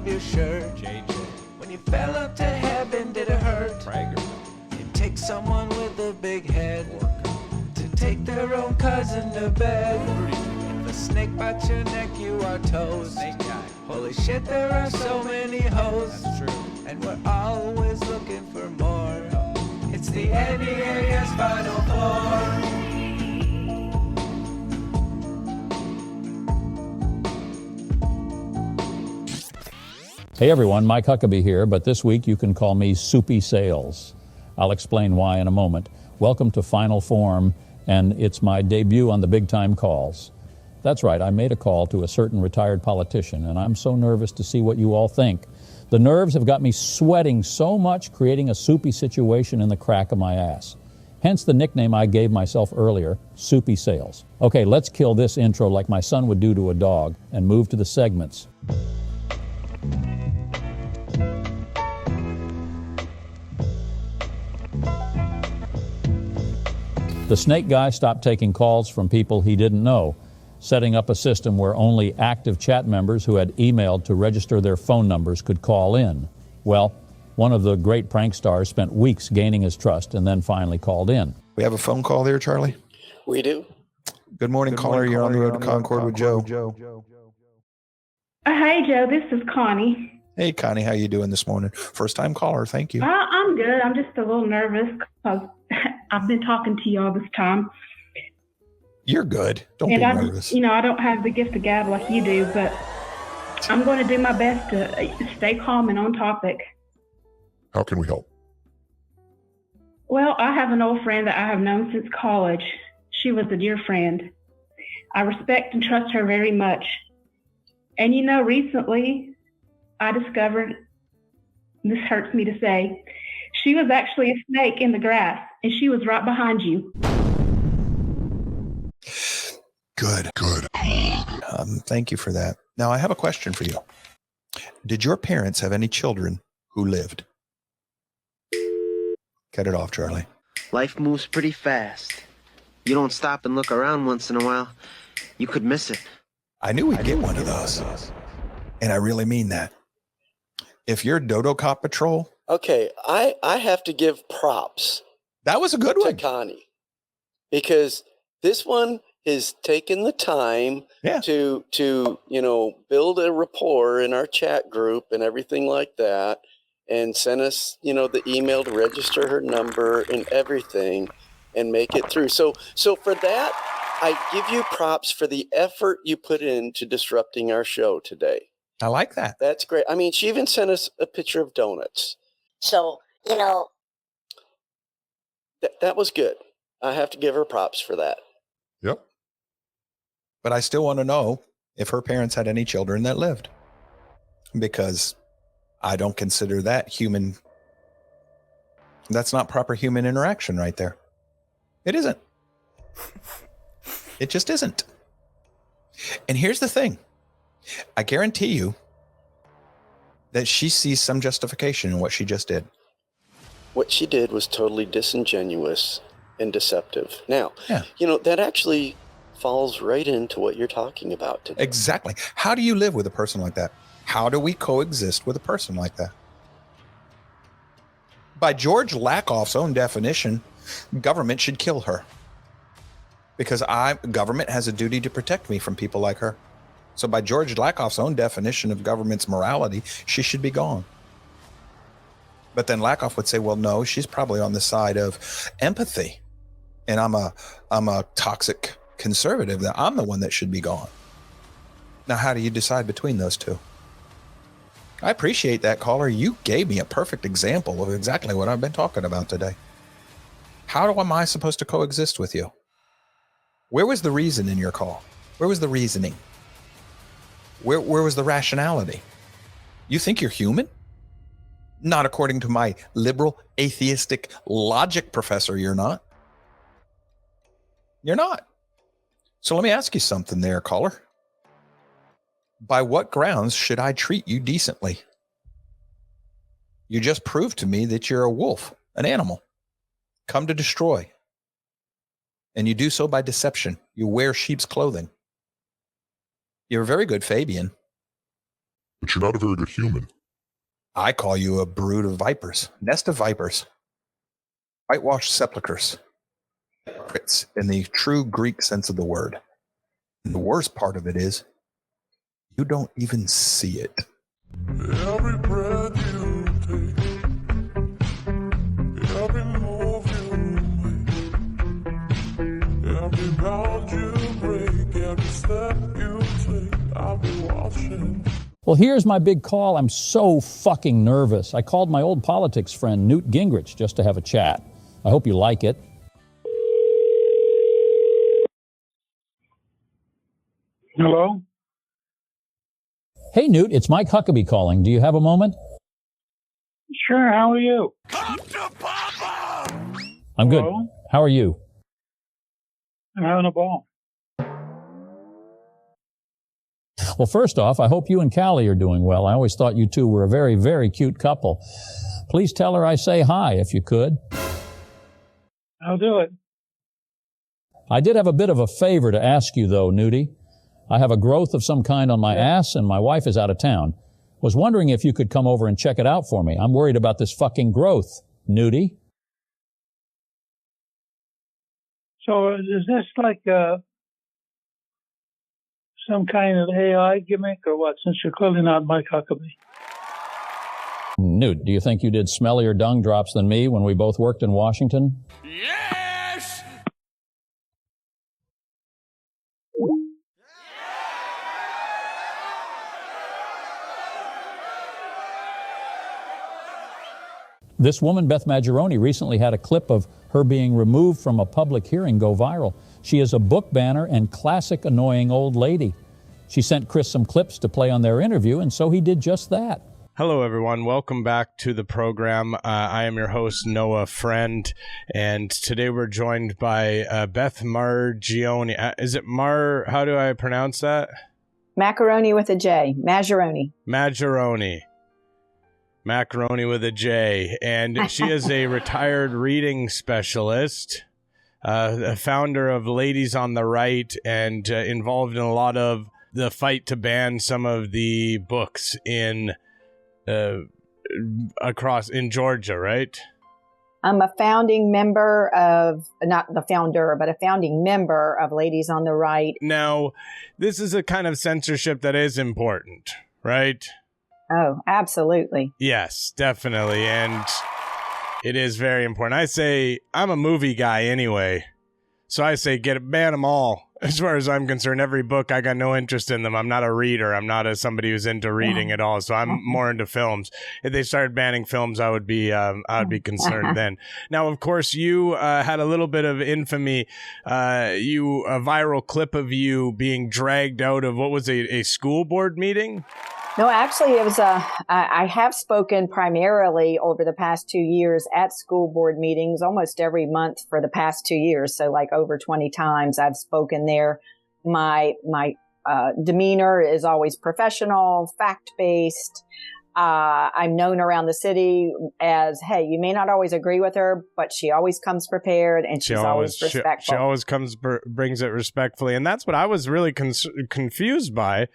of your shirt. JJ. When you fell up to heaven, did it hurt? Prager. It takes someone with a big head to take their own cousin to bed. If a snake bites your neck, you are toast. Snake guy. Holy shit, there are so many hoes. That's true. And we're always looking for more. It's the NEAS Final Four. Hey everyone, Mike Huckabee here, but this week you can call me Soupy Sales. I'll explain why in a moment. Welcome to Final Form, and it's my debut on the Big Time Calls. That's right, I made a call to a certain retired politician, and I'm so nervous to see what you all think. The nerves have got me sweating so much, creating a soupy situation in the crack of my ass. Hence the nickname I gave myself earlier, Soupy Sales. Okay, let's kill this intro like my son would do to a dog and move to the segments. The snake guy stopped taking calls from people he didn't know, setting up a system where only active chat members who had emailed to register their phone numbers could call in. Well, one of the great prank stars spent weeks gaining his trust and then finally called in. We have a phone call there, Charlie? We do. Good morning, caller. You're on the road to Concord with Joe. Hi, Joe. This is Connie. Hey, Connie. How you doing this morning? First-time caller. Thank you. I'm good. I'm just a little nervous because I've been talking to you all this time. You're good. Don't be nervous. I don't have the gift of gab like you do, but I'm going to do my best to stay calm and on topic. How can we help? Well, I have an old friend that I have known since college. She was a dear friend. I respect and trust her very much. And recently I discovered, this hurts me to say, she was actually a snake in the grass, and she was right behind you. Good. Thank you for that. Now, I have a question for you. Did your parents have any children who lived? Cut it off, Charlie. Life moves pretty fast. You don't stop and look around once in a while, you could miss it. I knew we'd get one of those. And I really mean that. If you're Dodo Cop Patrol... Okay, I have to give props. That was a good one. To Connie. Because this one has taken the time to build a rapport in our chat group and everything like that, and send us, the email to register her number and everything and make it through. So for that, I give you props for the effort you put into disrupting our show today. I like that. That's great. I mean, she even sent us a picture of donuts. So, that was good. I have to give her props for that. Yep. But I still want to know if her parents had any children that lived. Because I don't consider that human. That's not proper human interaction right there. It isn't. It just isn't. And here's the thing. I guarantee you that she sees some justification in what she just did. What she did was totally disingenuous and deceptive. Now, that actually falls right into what you're talking about today. Exactly. How do you live with a person like that? How do we coexist with a person like that? By George Lakoff's own definition, government should kill her. Because government has a duty to protect me from people like her. So by George Lakoff's own definition of government's morality, she should be gone. But then Lakoff would say, well, no, she's probably on the side of empathy. And I'm a toxic conservative. That I'm the one that should be gone. Now, how do you decide between those two? I appreciate that, caller. You gave me a perfect example of exactly what I've been talking about today. How am I supposed to coexist with you? Where was the reason in your call? Where was the reasoning? Where was the rationality? You think you're human? Not according to my liberal, atheistic logic professor, you're not. You're not. So let me ask you something there, caller. By what grounds should I treat you decently? You just proved to me that you're a wolf, an animal, come to destroy. And you do so by deception. You wear sheep's clothing. You're a very good Fabian. But you're not a very good human. I call you a brood of vipers, nest of vipers, whitewashed sepulchres, hypocrites in the true Greek sense of the word. And the worst part of it is, you don't even see it. Every breath you take, every move you make, every bound you break, every step you take, I'll be watching. Well, here's my big call. I'm so fucking nervous. I called my old politics friend, Newt Gingrich, just to have a chat. I hope you like it. Hello? Hey, Newt, it's Mike Huckabee calling. Do you have a moment? Sure, how are you? I'm good. Hello? How are you? I'm having a ball. Well, first off, I hope you and Callie are doing well. I always thought you two were a very, very cute couple. Please tell her I say hi, if you could. I'll do it. I did have a bit of a favor to ask you, though, Nudie. I have a growth of some kind on my ass, and my wife is out of town. Was wondering if you could come over and check it out for me. I'm worried about this fucking growth, Nudie. So is this like some kind of AI gimmick or what, since you're clearly not Mike Huckabee? Newt, do you think you did smellier dung drops than me when we both worked in Washington? Yes! This woman, Beth Majeroni, recently had a clip of her being removed from a public hearing go viral. She is a book banner and classic annoying old lady. She sent Chris some clips to play on their interview, and so he did just that. Hello, everyone. Welcome back to the program. I am your host, Noah Friend, and today we're joined by Beth Majeroni. Is it how do I pronounce that? Macaroni with a J. Majeroni. Majeroni. Macaroni with a J. And she is a retired reading specialist, a founder of Ladies on the Right, and involved in a lot of the fight to ban some of the books in Georgia, right? I'm a founding member of, not the founder, but a founding member of Ladies on the Right. Now, this is a kind of censorship that is important, right? Oh, absolutely. Yes, definitely. And it is very important. I say, I'm a movie guy anyway. So I say, ban them all. As far as I'm concerned, every book, I got no interest in them. I'm not a reader. I'm not somebody who's into reading at all. So I'm more into films. If they started banning films, I would be concerned then. Now, of course, you had a little bit of infamy. A viral clip of you being dragged out of, what was a school board meeting? No, actually, it was I have spoken primarily over the past 2 years at school board meetings almost every month for the past 2 years. So like over 20 times I've spoken there. My demeanor is always professional, fact-based. I'm known around the city as, hey, you may not always agree with her, but she always comes prepared and she's always respectful. She always brings it respectfully. And that's what I was really confused by.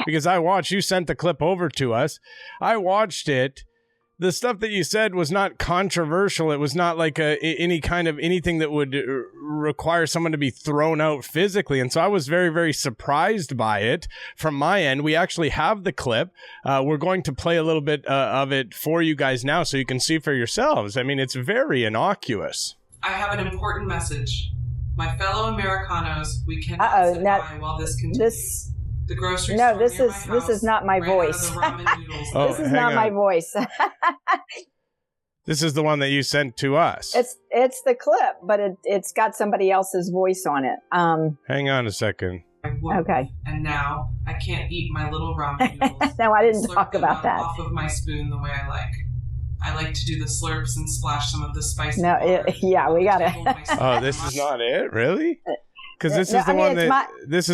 Because you sent the clip over to us. I watched it. The stuff that you said was not controversial. It was not like any kind of anything that would require someone to be thrown out physically. And so I was very, very surprised by it from my end. We actually have the clip. We're going to play a little bit of it for you guys now so you can see for yourselves. I mean, it's very innocuous. I have an important message. My fellow Americanos, we cannot sit by while this continues. The grocery store near my house this is not my voice. This is not my voice. This is the one that you sent to us. It's the clip, but it's got somebody else's voice on it. Hang on a second. Okay. And now I can't eat my little ramen noodles. No, I didn't talk about that. Off of my spoon the way I like. I like to do the slurps and splash some of the spicy. No, we got it. Oh, this is not it, really? Because this is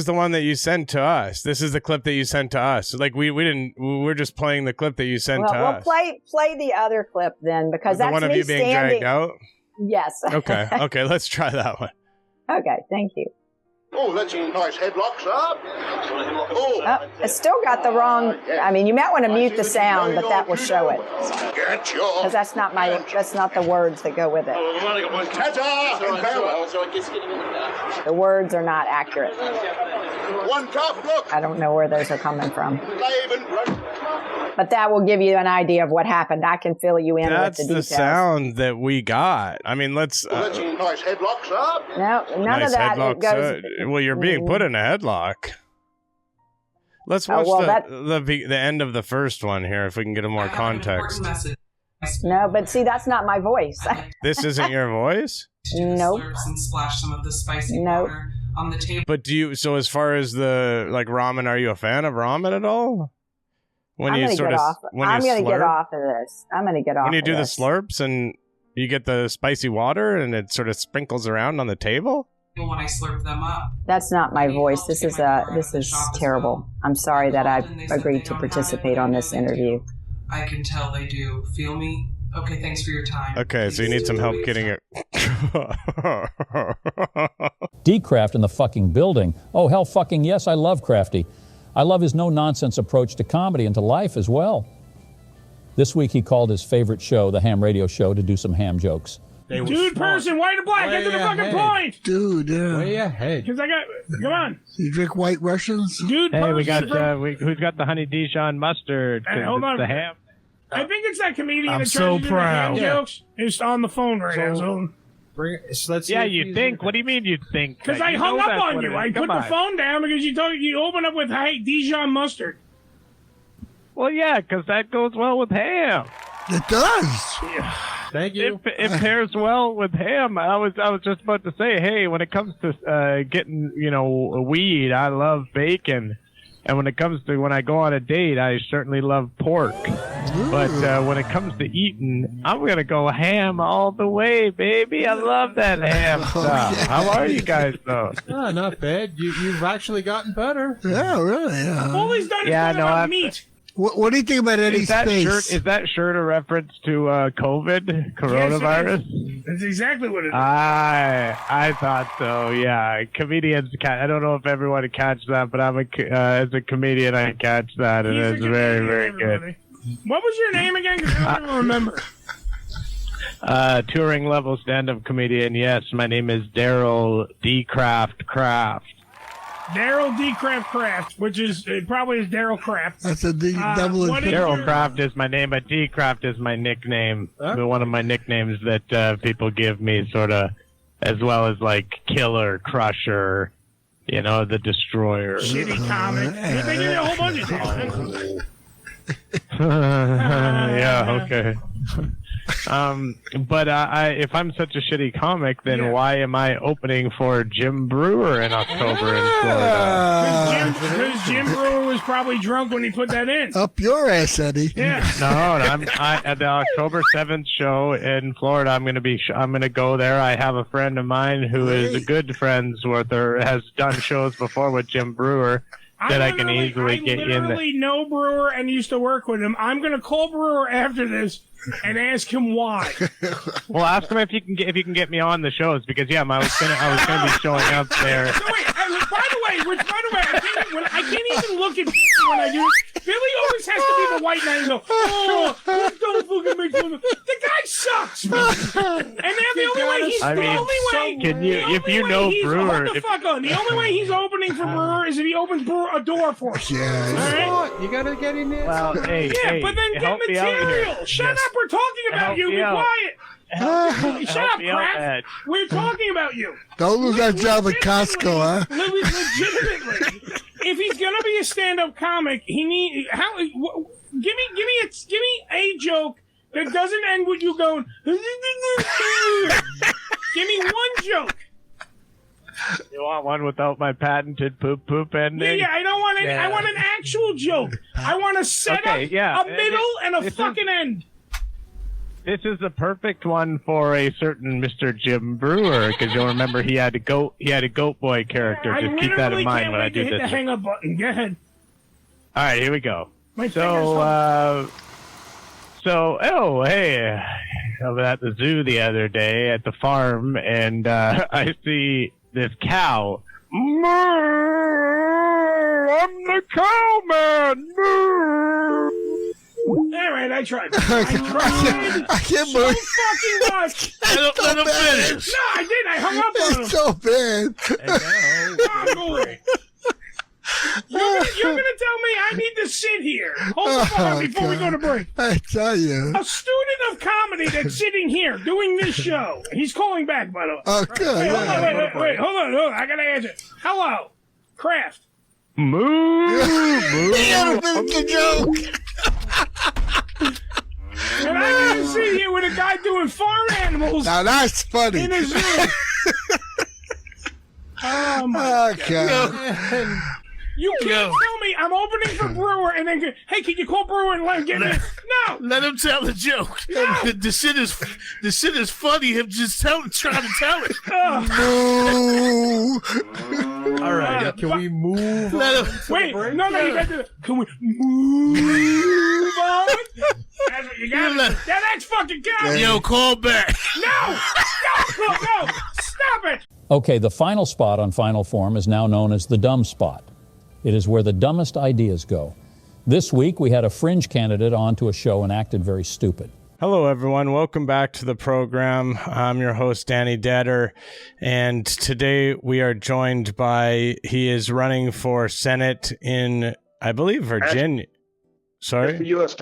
the one that you sent to us. This is the clip that you sent to us. Like we're just playing the clip that you sent to us. Well, play the other clip then, because that's the one of you being dragged out. Yes. Okay, let's try that one. Okay, thank you. Oh, that's a nice headlock, sir. Oh, it's still got the wrong. I mean, you might want to mute the sound, but that will show it. Get your... Because that's not the words that go with it. The words are not accurate. One cup, look. I don't know where those are coming from. But that will give you an idea of what happened. I can fill you in with the details. That's the sound that we got. I mean, let's... that's a nice headlock, sir. No, none of that. It goes... well, you're being put in a headlock. Let's watch the end of the first one here, if we can get a more context. No, but see, that's not my voice. This isn't your voice? Nope. And splash some of the spicy water on the table. But so as far as the ramen, are you a fan of ramen at all? I'm going to get off of this. I'm going to get off. When you do the slurps and you get the spicy water and it sort of sprinkles around on the table. When I slurp them up. That's not my voice. This is terrible. I'm sorry that I've agreed to participate on this interview. I can tell they do. Feel me? Okay, thanks for your time. Okay, so you need some help getting it. D-Craft in the fucking building. Oh, hell fucking yes, I love Crafty. I love his no-nonsense approach to comedy and to life as well. This week he called his favorite show, the Ham Radio Show, to do some ham jokes. Dude, person, white or black, get to the fucking point! Dude, way ahead. Because come on. You drink White Russians? Dude, hey, we got, who's got the honey Dijon mustard? Hey, hold on. The ham. I think it's that comedian I'm that so tries to do the proud. ham jokes. It's on the phone right now, so... Let's yeah, you think? What do you mean you think? Because I hung up on you. I put the phone down because you open up with Dijon mustard. Well, yeah, because that goes well with ham. It does. Yeah. Thank you. It pairs well with ham. I was just about to say, hey, when it comes to getting weed, I love bacon, and when it comes to when I go on a date, I certainly love pork. Ooh. But when it comes to eating, I'm gonna go ham all the way, baby. I love that ham stuff. Yeah. How are you guys though? Oh, not bad. You've actually gotten better. Yeah, really. All he's done is about meat. What do you think about Eddie's face? Is that shirt a reference to COVID, coronavirus? Yes, that's exactly what it is. I thought so. Yeah, comedians. I don't know if everyone catch that, but as a comedian, I catch that, and it's very, very good. What was your name again? Because I don't remember. Touring level stand-up comedian. Yes, my name is Daryl D. Craft. Daryl D. Craft, which is probably is Daryl Craft. That's a D double. Daryl Craft is my name, but D. Craft is my nickname. Huh? One of my nicknames that people give me, sort of, as well as like Killer, Crusher, the Destroyer. Shitty comic. They give you a whole bunch of things. Yeah. Okay. But if I'm such a shitty comic, then why am I opening for Jim Brewer in October in Florida? Because Jim Brewer was probably drunk when he put that in. Up your ass, Eddie. Yeah. No, I'm at the October 7th show in Florida. I'm gonna go there. I have a friend of mine who is a good friends with her, has done shows before with Jim Brewer. That I can easily get in. I literally know Brewer and used to work with him. I'm going to call Brewer after this and ask him why. Well, ask him if you can get me on the shows because I was gonna be showing up there. So wait, by the way, I can't even look at Billy when I do it. Billy always has to be the white knight and go, oh, don't fucking make fun of him. The guy sucks. And they're the only way he's Brewer. The only way he's opening for Brewer is if he opens Brewer a door for us. Yeah. Right? You gotta get him in. Well, hey, but then get material. Shut up. We're talking about you. Be quiet. Shut up, crap. We're talking about you. Don't lose that job at Costco, huh? Legitimately, if he's gonna be a stand-up comic, give me a joke that doesn't end with you going. Give me one joke. You want one without my patented poop ending? Yeah, I don't want any. I want an actual joke. I want a setup, a middle, and a fucking end. This is the perfect one for a certain Mr. Jim Brewer, because you'll remember he had a goat boy character. Just keep that in mind when I do this. Hit the hang up button. Go ahead. All right, here we go. Hey, I was at the zoo the other day at the farm, and I see this cow I'm the cowman. All right, I tried. I can't so believe fucking much. Let him finish. No, I did. I hung up on him. It's so bad. You're gonna tell me I need to sit here. Hold the phone on before we go to break. I tell you. A student of comedy that's sitting here doing this show. He's calling back, by the way. Oh, good. Wait, hold on. I gotta answer. Hello, Kraft. Moo. You gotta finish the joke. And I gotta sit here with a guy doing farm animals. Now that's funny. In his room. Oh my God. You can't tell me I'm opening for Brewer and then hey, can you call Brewer and let him get in? No. Let him tell the joke. No. The shit is funny. Him just trying to tell it. All right, can we move? Wait, no, you got to. Can we move on? That's what you got. That's fucking good. Yo, call back. No, stop it. Okay, the final spot on Final Form is now known as the dumb spot. It is where the dumbest ideas go. This week, we had a fringe candidate on to a show and acted very stupid. Hello, everyone. Welcome back to the program. I'm your host, Danny Detter, and today we are joined by, he is running for Senate in, I believe, Virginia. Sorry? The U.S.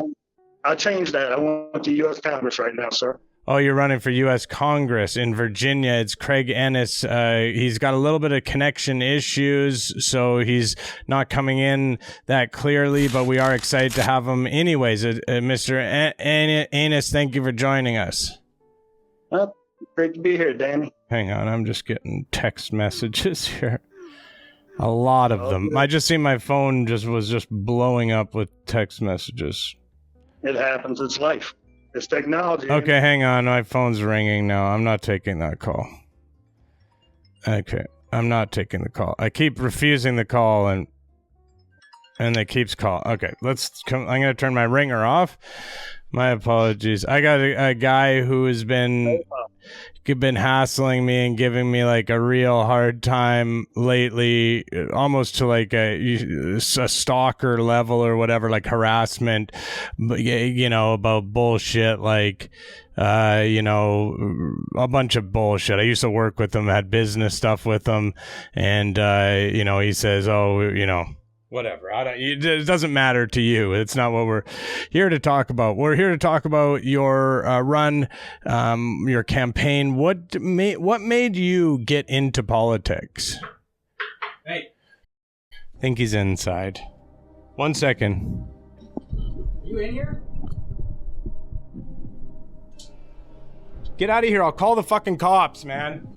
I changed that. I want the U.S. Congress right now, sir. Oh, you're running for U.S. Congress in Virginia. It's Craig Ennis. He's got a little bit of connection issues, so he's not coming in that clearly, but we are excited to have him anyways. Mr. Ennis, thank you for joining us. Great to be here, Danny. Hang on, I'm just getting text messages here. A lot of them. I just see my phone was blowing up with text messages. It happens. It's life. It's technology. Okay, hang on. My phone's ringing now. I'm not taking that call. Okay, I'm not taking the call. I keep refusing the call, and it keeps calling. Okay, I'm going to turn my ringer off. My apologies. I got a guy who has been hassling me and giving me like a real hard time lately, almost to like a stalker level or whatever, like harassment, about bullshit, like, a bunch of bullshit. I used to work with him, had business stuff with him, and, he says, whatever. It doesn't matter to you. It's not what we're here to talk about. We're here to talk about your run, your campaign. What made you get into politics? Hey, I think he's inside. 1 second. You in here? Get out of here. I'll call the fucking cops, man.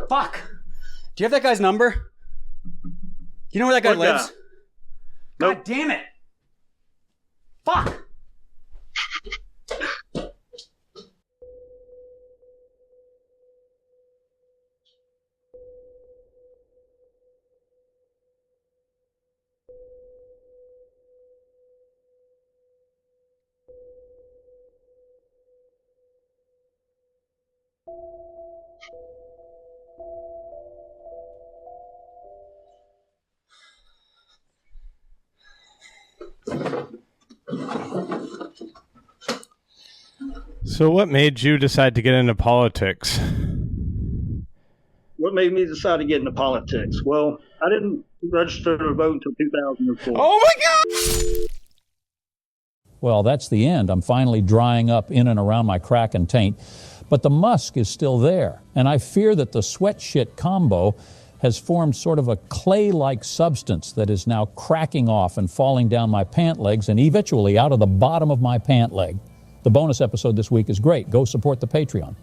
Fuck! Do you have that guy's number? You know where that guy lives? Nope. God damn it! Fuck! So what made you decide to get into politics? What made me decide to get into politics? Well, I didn't register to vote until 2004. Oh my God! Well, that's the end. I'm finally drying up in and around my crack and taint, but the musk is still there, and I fear that the sweat shit combo has formed sort of a clay-like substance that is now cracking off and falling down my pant legs and eventually out of the bottom of my pant leg. The bonus episode this week is great. Go support the Patreon.